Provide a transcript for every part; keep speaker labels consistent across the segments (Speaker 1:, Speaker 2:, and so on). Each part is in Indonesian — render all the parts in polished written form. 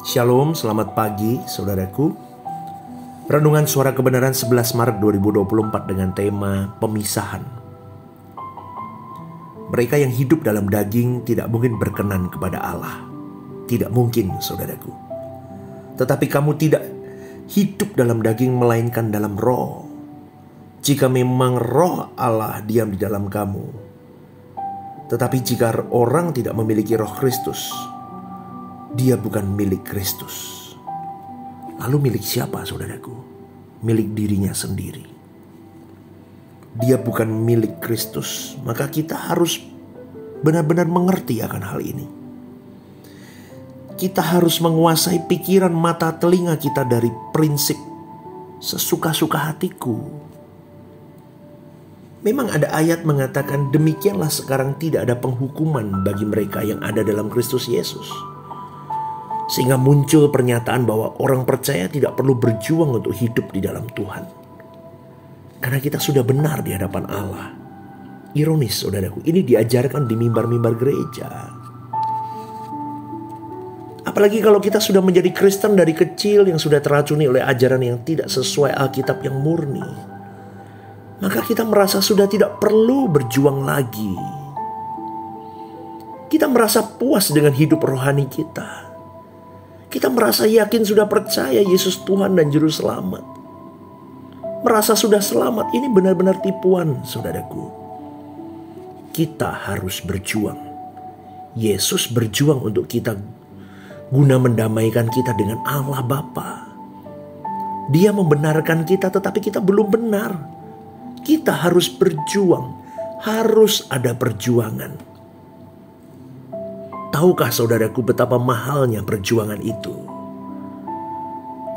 Speaker 1: Shalom, selamat pagi saudaraku. Renungan Suara Kebenaran 11 Maret 2024 dengan tema pemisahan. Mereka yang hidup dalam daging tidak mungkin berkenan kepada Allah. Tidak mungkin saudaraku. Tetapi kamu tidak hidup dalam daging melainkan dalam roh. Jika memang roh Allah diam di dalam kamu. Tetapi jika orang tidak memiliki roh Kristus, dia bukan milik Kristus. Lalu milik siapa saudaraku? Milik dirinya sendiri. Dia bukan milik Kristus. Maka kita harus benar-benar mengerti akan hal ini. Kita harus menguasai pikiran, mata, telinga kita dari prinsip sesuka-suka hatiku. Memang ada ayat mengatakan demikianlah sekarang tidak ada penghukuman bagi mereka yang ada dalam Kristus Yesus. Sehingga muncul pernyataan bahwa orang percaya tidak perlu berjuang untuk hidup di dalam Tuhan. Karena kita sudah benar di hadapan Allah. Ironis saudaraku, ini diajarkan di mimbar-mimbar gereja. Apalagi kalau kita sudah menjadi Kristen dari kecil yang sudah teracuni oleh ajaran yang tidak sesuai Alkitab yang murni. Maka kita merasa sudah tidak perlu berjuang lagi. Kita merasa puas dengan hidup rohani kita. Kita merasa yakin sudah percaya Yesus Tuhan dan Juru Selamat. Merasa sudah selamat, ini benar-benar tipuan saudaraku. Kita harus berjuang. Yesus berjuang untuk kita guna mendamaikan kita dengan Allah Bapa. Dia membenarkan kita tetapi kita belum benar. Kita harus berjuang. Harus ada perjuangan. Tahukah saudaraku betapa mahalnya perjuangan itu?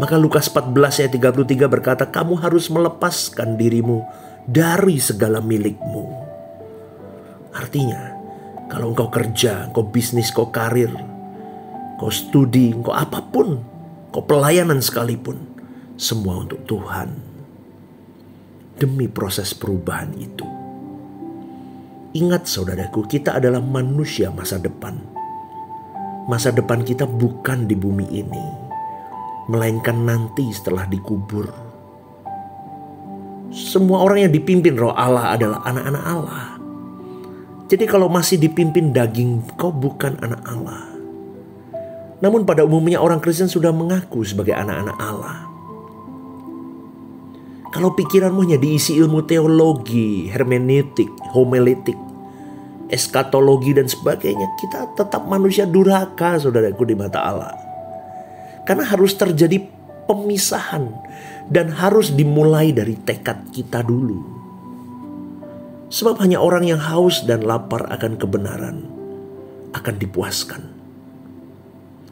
Speaker 1: Maka Lukas 14 ayat 33 berkata, kamu harus melepaskan dirimu dari segala milikmu. Artinya, kalau engkau kerja, engkau bisnis, engkau karir, engkau studi, engkau apapun, engkau pelayanan sekalipun, semua untuk Tuhan. Demi proses perubahan itu. Ingat saudaraku, kita adalah manusia masa depan. Masa depan kita bukan di bumi ini, melainkan nanti setelah dikubur. Semua orang yang dipimpin roh Allah adalah anak-anak Allah. Jadi kalau masih dipimpin daging, kau bukan anak Allah. Namun pada umumnya orang Kristen sudah mengaku sebagai anak-anak Allah. Kalau pikiranmu hanya diisi ilmu teologi, hermeneutik, homiletik, eskatologi dan sebagainya, kita tetap manusia durhaka saudaraku di mata Allah. Karena harus terjadi pemisahan dan harus dimulai dari tekad kita dulu. Sebab hanya orang yang haus dan lapar akan kebenaran akan dipuaskan.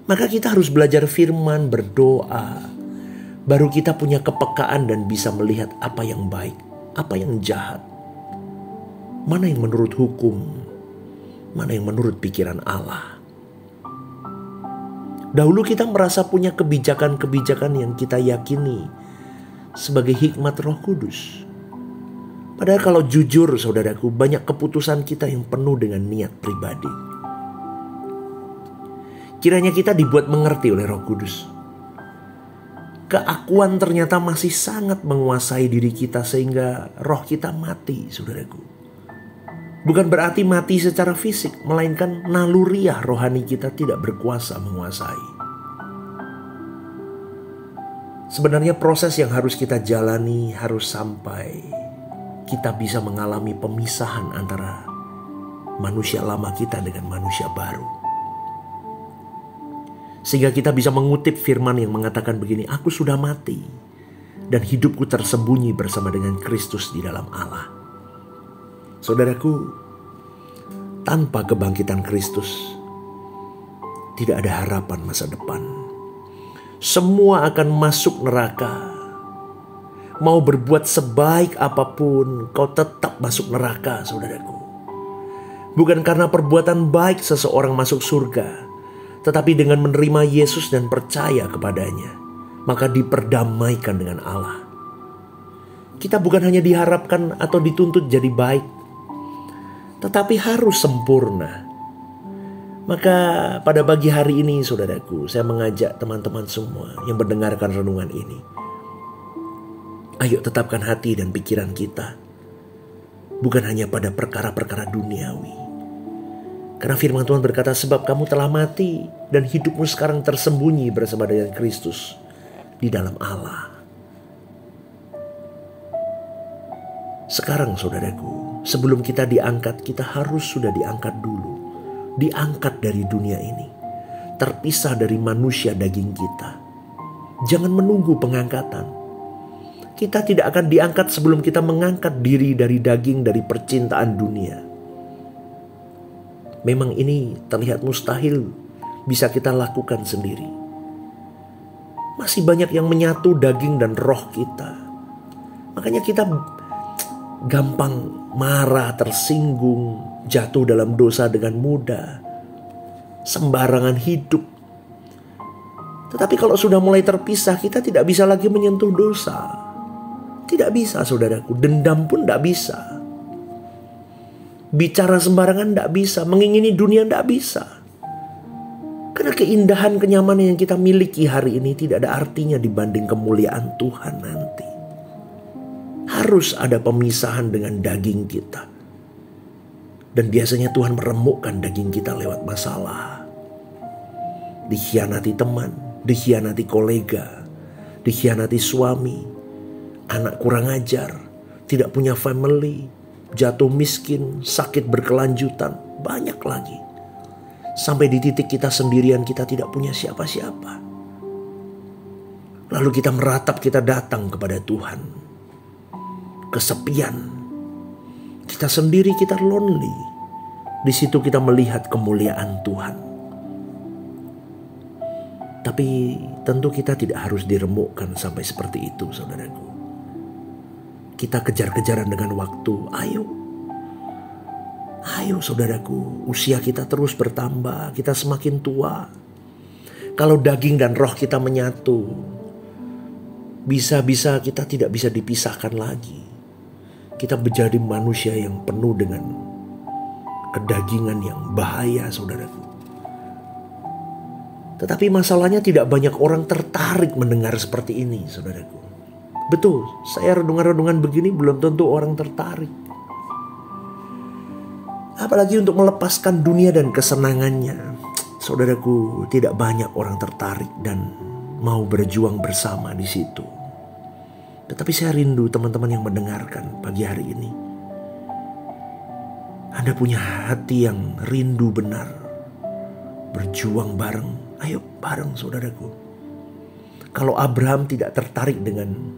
Speaker 1: Maka kita harus belajar firman, berdoa. Baru kita punya kepekaan dan bisa melihat apa yang baik, apa yang jahat. Mana yang menurut hukum, mana yang menurut pikiran Allah. Dahulu kita merasa punya kebijakan-kebijakan yang kita yakini sebagai hikmat Roh Kudus. Padahal kalau jujur saudaraku, banyak keputusan kita yang penuh dengan niat pribadi. Kiranya kita dibuat mengerti oleh Roh Kudus. Keakuan ternyata masih sangat menguasai diri kita sehingga roh kita mati saudaraku. Bukan berarti mati secara fisik, melainkan naluriah rohani kita tidak berkuasa menguasai. Sebenarnya proses yang harus kita jalani harus sampai kita bisa mengalami pemisahan antara manusia lama kita dengan manusia baru. Sehingga kita bisa mengutip firman yang mengatakan begini, aku sudah mati dan hidupku tersembunyi bersama dengan Kristus di dalam Allah. Saudaraku, tanpa kebangkitan Kristus, tidak ada harapan masa depan. Semua akan masuk neraka. Mau berbuat sebaik apapun, kau tetap masuk neraka, saudaraku. Bukan karena perbuatan baik seseorang masuk surga, tetapi dengan menerima Yesus dan percaya kepadanya, maka diperdamaikan dengan Allah. Kita bukan hanya diharapkan atau dituntut jadi baik, tetapi harus sempurna. Maka pada pagi hari ini saudaraku, saya mengajak teman-teman semua yang mendengarkan renungan ini. Ayo tetapkan hati dan pikiran kita. Bukan hanya pada perkara-perkara duniawi. Karena firman Tuhan berkata, sebab kamu telah mati dan hidupmu sekarang tersembunyi bersama dengan Kristus di dalam Allah. Sekarang saudaraku, sebelum kita diangkat, kita harus sudah diangkat dulu. Diangkat dari dunia ini. Terpisah dari manusia daging kita. Jangan menunggu pengangkatan. Kita tidak akan diangkat sebelum kita mengangkat diri dari daging, dari percintaan dunia. Memang ini terlihat mustahil bisa kita lakukan sendiri. Masih banyak yang menyatu daging dan roh kita. Makanya kita gampang marah, tersinggung, jatuh dalam dosa dengan mudah, sembarangan hidup. Tetapi kalau sudah mulai terpisah, kita tidak bisa lagi menyentuh dosa. Tidak bisa saudaraku, dendam pun tidak bisa. Bicara sembarangan tidak bisa, mengingini dunia tidak bisa. Karena keindahan, kenyamanan yang kita miliki hari ini tidak ada artinya dibanding kemuliaan Tuhan nanti. Harus ada pemisahan dengan daging kita. Dan biasanya Tuhan meremukkan daging kita lewat masalah. Dikhianati teman, dikhianati kolega, dikhianati suami, anak kurang ajar, tidak punya family, jatuh miskin, sakit berkelanjutan, banyak lagi. Sampai di titik kita sendirian, kita tidak punya siapa-siapa. Lalu kita meratap, kita datang kepada Tuhan. Kesepian. Kita sendiri, kita lonely. Di situ kita melihat kemuliaan Tuhan. Tapi tentu kita tidak harus diremukkan sampai seperti itu, saudaraku. Kita kejar-kejaran dengan waktu. Ayo saudaraku, usia kita terus bertambah, kita semakin tua. Kalau daging dan roh kita menyatu, bisa-bisa kita tidak bisa dipisahkan lagi. Kita menjadi manusia yang penuh dengan kedagingan yang bahaya, saudaraku. Tetapi masalahnya tidak banyak orang tertarik mendengar seperti ini, saudaraku. Betul, saya renungan-renungan begini belum tentu orang tertarik. Apalagi untuk melepaskan dunia dan kesenangannya. Saudaraku, tidak banyak orang tertarik dan mau berjuang bersama di situ. Tetapi saya rindu teman-teman yang mendengarkan pagi hari ini. Anda punya hati yang rindu benar. Berjuang bareng. Ayo bareng saudaraku. Kalau Abraham tidak tertarik dengan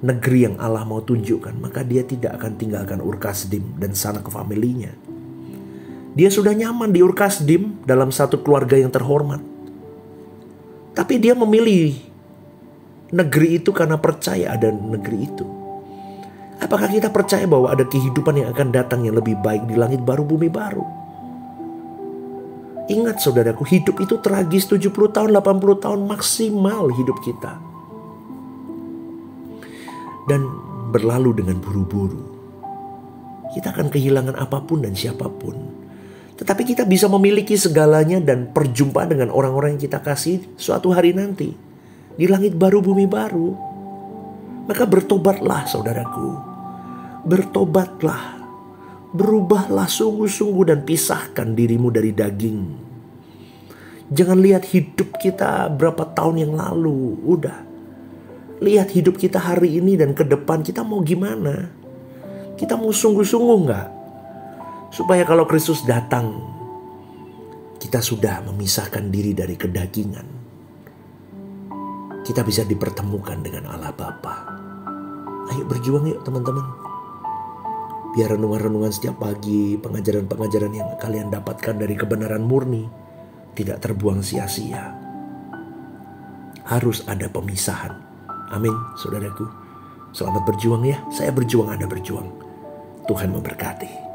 Speaker 1: negeri yang Allah mau tunjukkan, maka dia tidak akan tinggalkan Ur Kasdim dan sanak familinya. Dia sudah nyaman di Ur Kasdim dalam satu keluarga yang terhormat. Tapi dia memilih negeri itu karena percaya ada negeri itu. Apakah kita percaya bahwa ada kehidupan yang akan datang yang lebih baik di langit baru, bumi baru? Ingat saudaraku, hidup itu tragis. 70 tahun, 80 tahun maksimal hidup kita. Dan berlalu dengan buru-buru. Kita akan kehilangan apapun dan siapapun. Tetapi kita bisa memiliki segalanya dan perjumpaan dengan orang-orang yang kita kasih suatu hari nanti. Di langit baru, bumi baru. Maka bertobatlah saudaraku. Bertobatlah. Berubahlah sungguh-sungguh dan pisahkan dirimu dari daging. Jangan lihat hidup kita berapa tahun yang lalu. Udah. Lihat hidup kita hari ini dan ke depan kita mau gimana. Kita mau sungguh-sungguh gak? Supaya kalau Kristus datang, kita sudah memisahkan diri dari kedagingan. Kita bisa dipertemukan dengan Allah Bapa. Ayo berjuang yuk teman-teman. Biar renungan-renungan setiap pagi, pengajaran-pengajaran yang kalian dapatkan dari kebenaran murni tidak terbuang sia-sia. Harus ada pemisahan. Amin, saudaraku. Selamat berjuang ya. Saya berjuang, Anda berjuang. Tuhan memberkati.